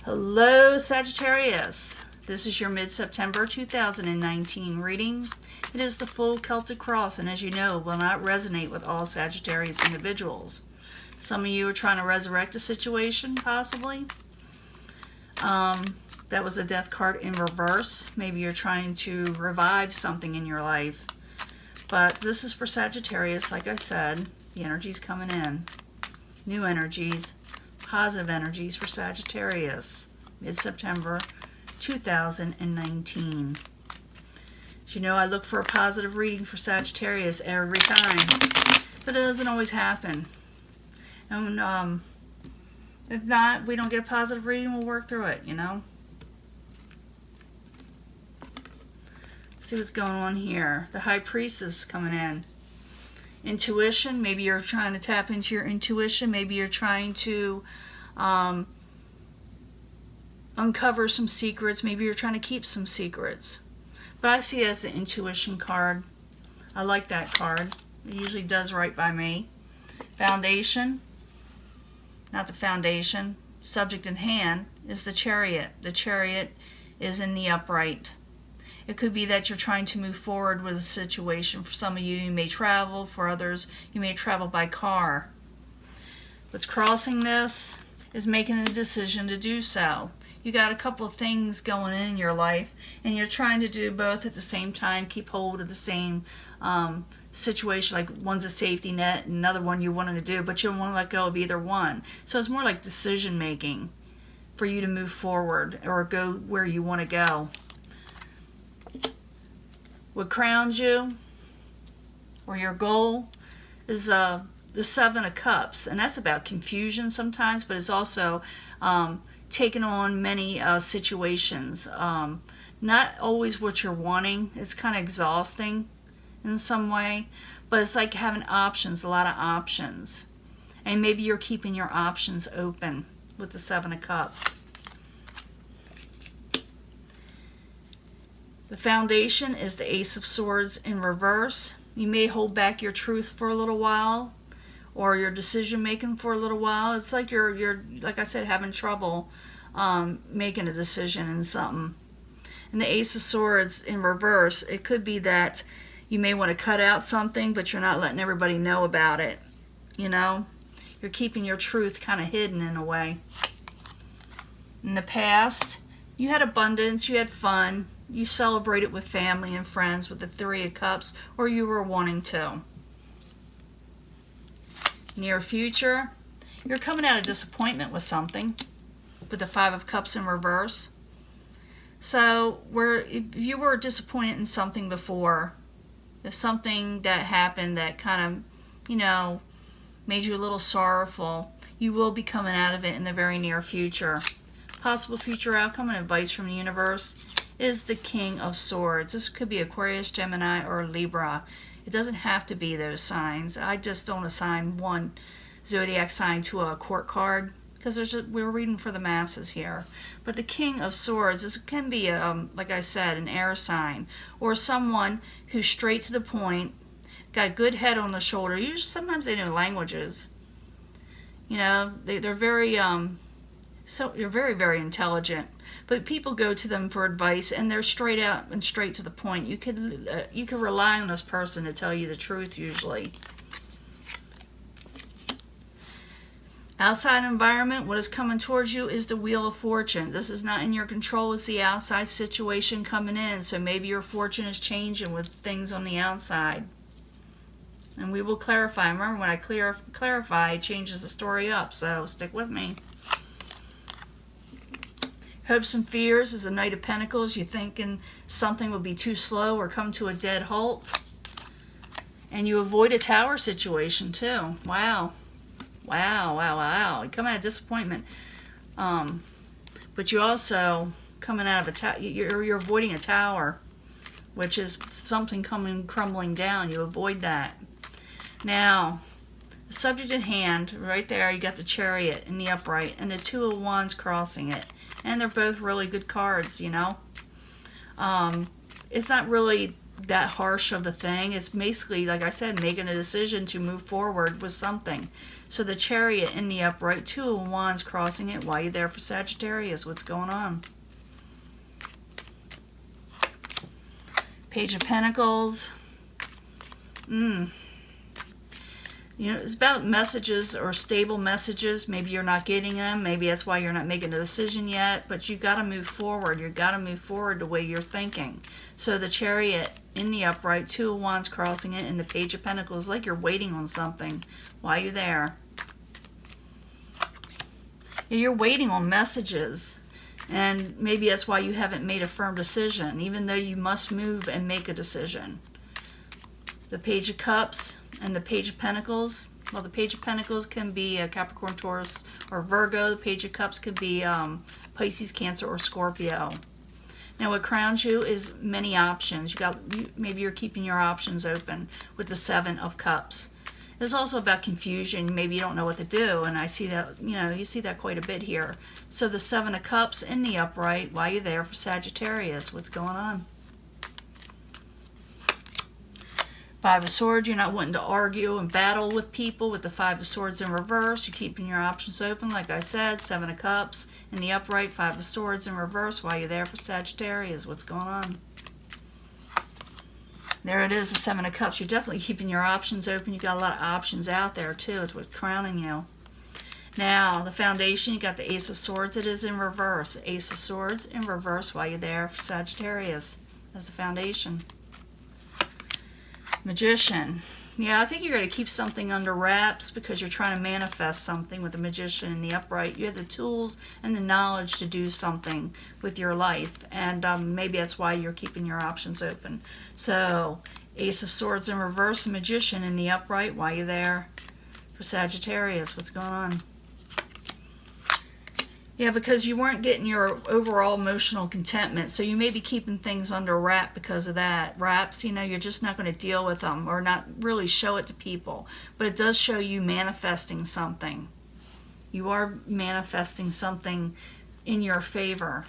Hello, Sagittarius. This is your mid-September 2019 reading. It is the full Celtic cross, and as you know, will not resonate with all Sagittarius individuals. Some of you are trying to resurrect a situation, possibly. That was the death card in reverse. Maybe you're trying to revive something in your life. But this is for Sagittarius, like I said. The energy's coming in. New energies. Positive energies for Sagittarius, mid-September 2019. As you know, I look for a positive reading for Sagittarius every time, but it doesn't always happen. And if not, we don't get a positive reading, we'll work through it, you know. Let's see what's going on here. The High Priestess coming in. Intuition, maybe you're trying to tap into your intuition, maybe you're trying to uncover some secrets, maybe you're trying to keep some secrets. But I see it as the intuition card. I like that card. It usually does right by me. Foundation, not the foundation. Subject in hand is the Chariot. The Chariot is in the upright. It could be that you're trying to move forward with a situation. For some of you, you may travel. For others, you may travel by car. What's crossing this is making a decision to do so. You got a couple of things going in your life, and you're trying to do both at the same time, keep hold of the same situation. Like one's a safety net, and another one you wanted to do, but you don't want to let go of either one. So it's more like decision making for you to move forward or go where you want to go. What crowns you, or your goal, is the Seven of Cups, and that's about confusion sometimes, but it's also taking on many situations. Not always what you're wanting. It's kind of exhausting in some way, but it's like having options, a lot of options, and maybe you're keeping your options open with the Seven of Cups. The Foundation is the Ace of Swords in reverse. You may hold back your truth for a little while, or your decision making for a little while. It's like you're like I said, having trouble making a decision in something. And the Ace of Swords in reverse, it could be that you may want to cut out something, but you're not letting everybody know about it. You know, you're keeping your truth kind of hidden in a way. In the past, you had abundance, you had fun. You celebrated with family and friends with the Three of Cups, or you were wanting to. Near future, you're coming out of disappointment with something, with the Five of Cups in reverse. So, if you were disappointed in something before, if something that happened that kind of, made you a little sorrowful, you will be coming out of it in the very near future. Possible future outcome and advice from the universe is the King of Swords. This could be Aquarius, Gemini, or Libra. It doesn't have to be those signs. I just don't assign one zodiac sign to a court card because we're reading for the masses here. But the King of Swords, this can be, like I said, an air sign, or someone who's straight to the point, got a good head on the shoulder. Usually, sometimes they know languages. They're very so you're very, very intelligent, but people go to them for advice, and they're straight out and straight to the point. You could rely on this person to tell you the truth usually. Outside environment, what is coming towards you is the Wheel of Fortune. This is not in your control. It's the outside situation coming in, so maybe your fortune is changing with things on the outside. And we will clarify. Remember, when I clarify, it changes the story up, so stick with me. Hopes and fears is a Knight of Pentacles. You're thinking something will be too slow or come to a dead halt. And you avoid a tower situation too. Wow. Wow, wow, wow. You come out of disappointment. But you also coming out of a tower. You're avoiding a tower, which is something crumbling down. You avoid that. Now, the subject at hand, right there, you got the Chariot in the upright and the Two of Wands crossing it. And they're both really good cards, It's not really that harsh of a thing. It's basically, like I said, making a decision to move forward with something. So the Chariot in the upright, Two of Wands crossing it. Why are you there for Sagittarius? What's going on? Page of Pentacles. You know, it's about messages or stable messages. Maybe you're not getting them. Maybe that's why you're not making a decision yet. But you got to move forward. You've got to move forward the way you're thinking. So the Chariot in the upright, Two of Wands crossing it, and the Page of Pentacles, like you're waiting on something. Why are you there? You're waiting on messages. And maybe that's why you haven't made a firm decision, even though you must move and make a decision. The Page of Cups and the Page of Pentacles. Well, the Page of Pentacles can be a Capricorn, Taurus, or Virgo. The Page of Cups could be Pisces, Cancer, or Scorpio. Now, what crowns you is many options. Maybe you're keeping your options open with the Seven of Cups. It's also about confusion. Maybe you don't know what to do, and I see that, you see that quite a bit here. So the Seven of Cups in the upright. Why are you there for Sagittarius? What's going on? Five of Swords, you're not wanting to argue and battle with people with the Five of Swords in reverse. You're keeping your options open, like I said. Seven of Cups in the upright, Five of Swords in reverse. Why are you there for Sagittarius? What's going on? There it is, the Seven of Cups. You're definitely keeping your options open. You've got a lot of options out there, too, is what's crowning you. Now, the foundation, you got the Ace of Swords. It is in reverse. Ace of Swords in reverse. Why are you there for Sagittarius? As the foundation. Magician. Yeah, I think you're going to keep something under wraps because you're trying to manifest something with the Magician in the upright. You have the tools and the knowledge to do something with your life, and maybe that's why you're keeping your options open. So, Ace of Swords in reverse, Magician in the upright. Why are you there for Sagittarius? What's going on? Yeah, because you weren't getting your overall emotional contentment, so you may be keeping things under wrap because of that. Wraps, you're just not going to deal with them or not really show it to people. But it does show you manifesting something. You are manifesting something in your favor.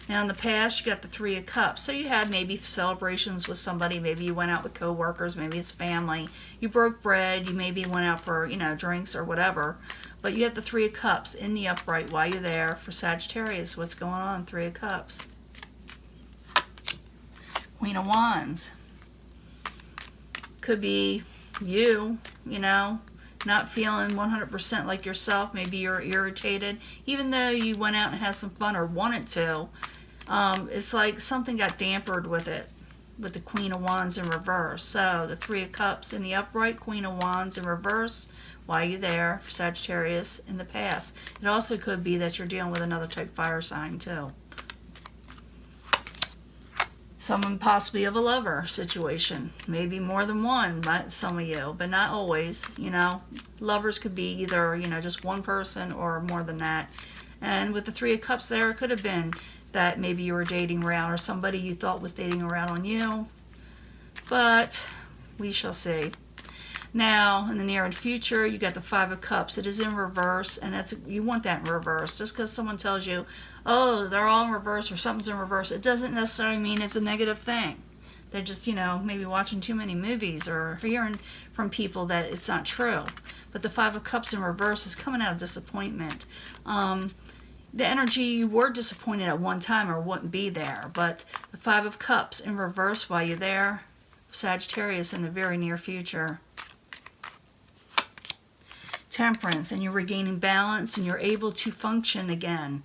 Now in the past, you got the Three of Cups. So you had maybe celebrations with somebody. Maybe you went out with coworkers. Maybe it's family. You broke bread. You maybe went out for, drinks or whatever. But you have the Three of Cups in the upright. Why are you there for Sagittarius? What's going on? Three of Cups. Queen of Wands. Could be you, not feeling 100% like yourself. Maybe you're irritated. Even though you went out and had some fun or wanted to, it's like something got dampened with it, with the Queen of Wands in reverse. So the Three of Cups in the upright, Queen of Wands in reverse. Why are you there for Sagittarius in the past? It also could be that you're dealing with another type fire sign too. Someone possibly of a lover situation. Maybe more than one, some of you, but not always. Lovers could be either, just one person or more than that. And with the Three of Cups there, it could have been that maybe you were dating around or somebody you thought was dating around on you. But we shall see. Now, in the near and future, you got the Five of Cups. It is in reverse, and you want that in reverse. Just because someone tells you, oh, they're all in reverse or something's in reverse, it doesn't necessarily mean it's a negative thing. They're just, maybe watching too many movies or hearing from people that it's not true. But the Five of Cups in reverse is coming out of disappointment. The energy, you were disappointed at one time or wouldn't be there. But the Five of Cups in reverse, while you're there, Sagittarius in the very near future. Temperance, and you're regaining balance and you're able to function again.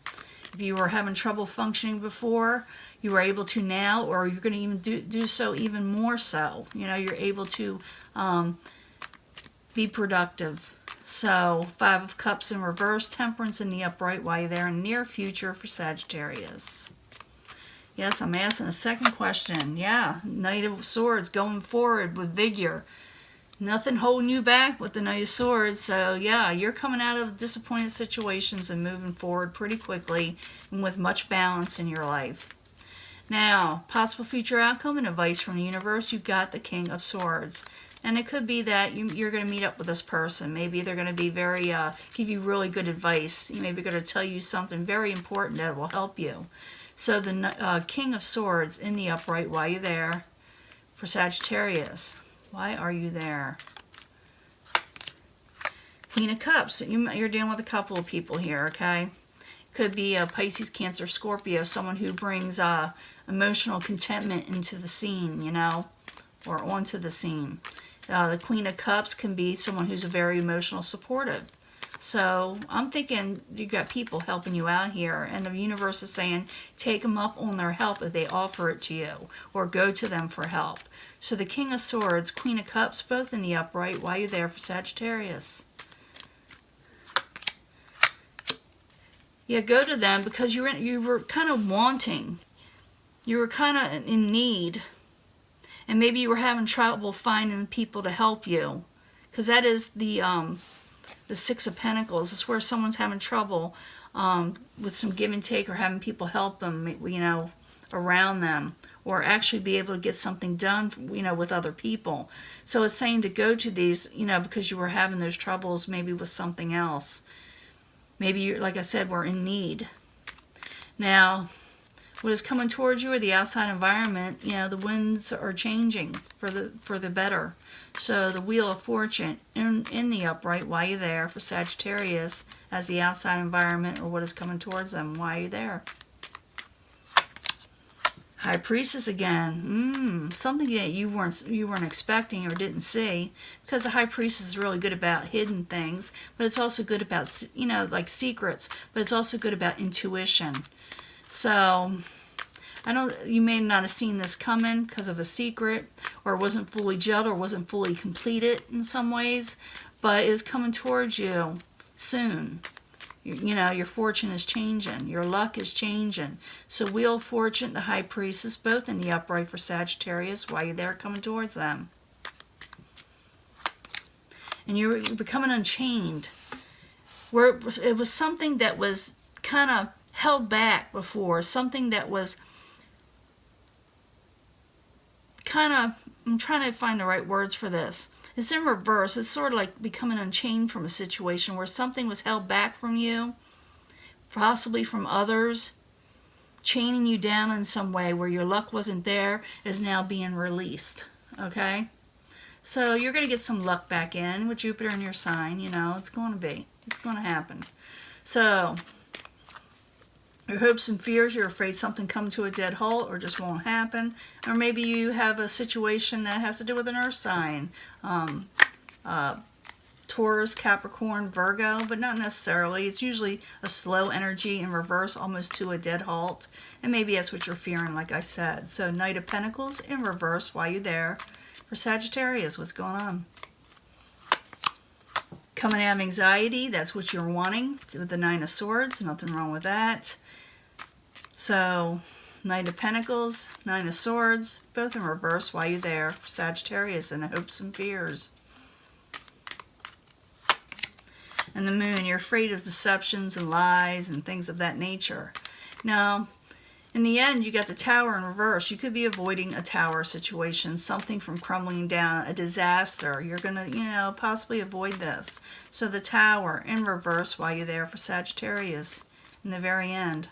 If you were having trouble functioning before, you are able to now, or you're going to even do so even more so. You're able to be productive. So, Five of Cups in reverse, Temperance in the upright, while you're there in the near future for Sagittarius. Yes, I'm asking a second question. Yeah, Knight of Swords, going forward with vigor. Nothing holding you back with the Knight of Swords. So, yeah, you're coming out of disappointed situations and moving forward pretty quickly and with much balance in your life. Now, possible future outcome and advice from the universe, you got the King of Swords. And it could be that you're going to meet up with this person. Maybe they're going to be give you really good advice. Maybe going to tell you something very important that will help you. So the King of Swords in the upright, why are you there? For Sagittarius, why are you there? Queen of Cups, you're dealing with a couple of people here, okay? Could be a Pisces, Cancer, Scorpio, someone who brings emotional contentment into the scene, you know, or onto the scene. The Queen of Cups can be someone who's very emotional supportive. So I'm thinking you got people helping you out here, and the universe is saying take them up on their help if they offer it to you, or go to them for help. So the King of Swords, Queen of Cups, both in the upright. Why are you there for Sagittarius? Yeah, go to them because you were kind of wanting. You were kind of in need. And maybe you were having trouble finding people to help you. Because that is the Six of Pentacles. It's where someone's having trouble with some give and take, or having people help them, you know, around them. Or actually be able to get something done, you know, with other people. So it's saying to go to these, you know, because you were having those troubles maybe with something else. Maybe, you're, like I said, we're in need. Now, what is coming towards you or the outside environment, you know, the winds are changing for the better. So the Wheel of Fortune in the upright, why are you there for Sagittarius as the outside environment or what is coming towards them? Why are you there? High Priestess again. Something that you weren't expecting or didn't see, because the High Priestess is really good about hidden things, but it's also good about, you know, like secrets, but it's also good about intuition. So you may not have seen this coming because of a secret, or it wasn't fully gelled, or wasn't fully completed in some ways, but it's coming towards you soon. You know, your fortune is changing. Your luck is changing. So Wheel of Fortune, the High Priestess, both in the upright for Sagittarius. Why are you there coming towards them? And you're becoming unchained. Where it was something that was kind of held back before. Something that was kind of, I'm trying to find the right words for this. It's in reverse. It's sort of like becoming unchained from a situation where something was held back from you, possibly from others, chaining you down in some way where your luck wasn't there, is now being released. Okay? So you're going to get some luck back in with Jupiter in your sign. You know, it's going to be. It's going to happen. So your hopes and fears, you're afraid something come to a dead halt or just won't happen. Or maybe you have a situation that has to do with an earth sign. Taurus, Capricorn, Virgo, but not necessarily. It's usually a slow energy in reverse, almost to a dead halt. And maybe that's what you're fearing, like I said. So Knight of Pentacles in reverse, why are you there? For Sagittarius, what's going on? Coming out of anxiety, that's what you're wanting. With the Nine of Swords, nothing wrong with that. So, Knight of Pentacles, Nine of Swords, both in reverse. Why are you there? For Sagittarius and the hopes and fears. And the Moon, you're afraid of deceptions and lies and things of that nature. Now, in the end, you got the Tower in reverse. You could be avoiding a tower situation, something from crumbling down, a disaster. You're going to, you know, possibly avoid this. So the Tower in reverse, why are you there? For Sagittarius in the very end.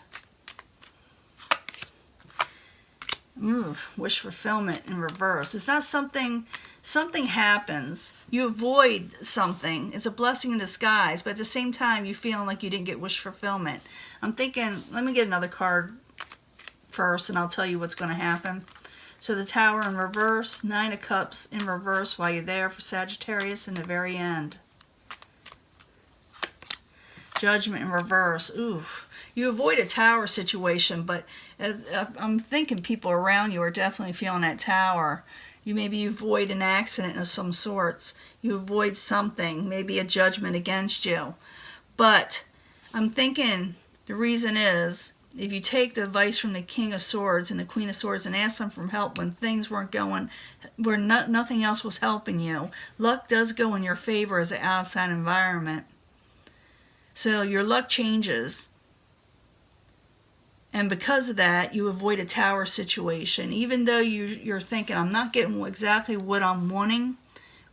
Wish fulfillment in reverse. It's not something happens. You avoid something. It's a blessing in disguise, but at the same time, you feeling like you didn't get wish fulfillment. I'm thinking, let me get another card first, and I'll tell you what's going to happen. So the Tower in reverse, Nine of Cups in reverse, while you're there for Sagittarius in the very end. Judgment in reverse. Oof. You avoid a tower situation, but I'm thinking people around you are definitely feeling that tower. You avoid an accident of some sorts. You avoid something, maybe a judgment against you. But I'm thinking the reason is, if you take the advice from the King of Swords and the Queen of Swords and ask them for help when things weren't going, where nothing else was helping you, luck does go in your favor as an outside environment. So your luck changes. And because of that, you avoid a tower situation. Even though you're thinking, I'm not getting exactly what I'm wanting,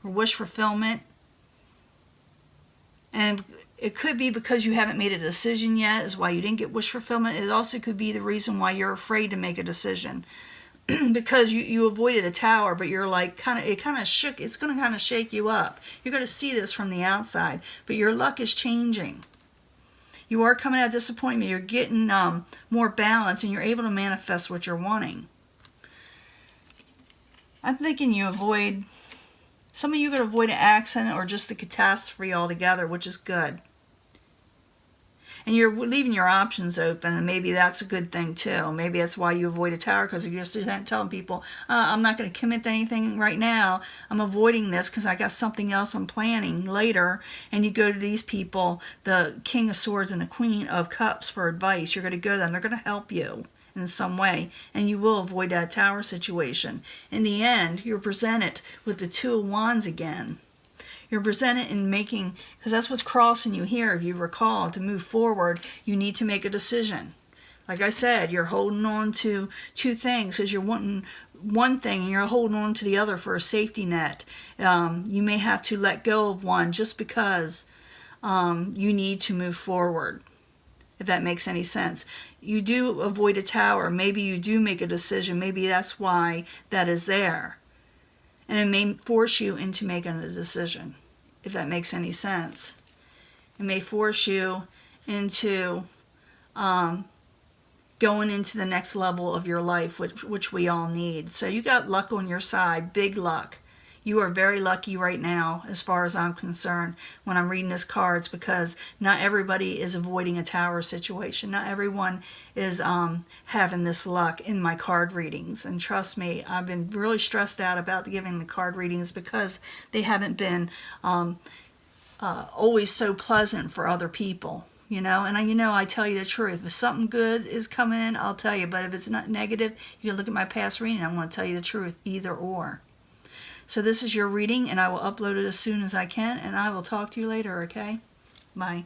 or wish fulfillment. And it could be because you haven't made a decision yet is why you didn't get wish fulfillment. It also could be the reason why you're afraid to make a decision. Because you avoided a tower, but you're like it kind of shook. It's going to kind of shake you up. You're going to see this from the outside, but your luck is changing. You are coming out of disappointment. You're getting more balance, and you're able to manifest what you're wanting. I'm thinking some of you could avoid an accident or just a catastrophe altogether, which is good. And you're leaving your options open, and maybe that's a good thing too. Maybe that's why you avoid a tower, because you're just telling people, I'm not going to commit to anything right now. I'm avoiding this because I got something else I'm planning later. And you go to these people, the King of Swords and the Queen of Cups, for advice. You're going to go to them. They're going to help you in some way, and you will avoid that tower situation. In the end, you're presented with the Two of Wands again. You're presented in making, because that's what's crossing you here. If you recall, to move forward, you need to make a decision. Like I said, you're holding on to two things because you're wanting one thing and you're holding on to the other for a safety net. You may have to let go of one just because you need to move forward, if that makes any sense. You do avoid a tower. Maybe you do make a decision. Maybe that's why that is there. And it may force you into making a decision, if that makes any sense. It may force you into going into the next level of your life, which we all need. So you got luck on your side, big luck. You are very lucky right now, as far as I'm concerned, when I'm reading this cards, because not everybody is avoiding a tower situation. Not everyone is having this luck in my card readings. And trust me, I've been really stressed out about giving the card readings because they haven't been always so pleasant for other people. And I tell you the truth. If something good is coming in, I'll tell you. But if it's not negative, you can look at my past reading. I'm going to tell you the truth, either or. So this is your reading, and I will upload it as soon as I can, and I will talk to you later, okay? Bye.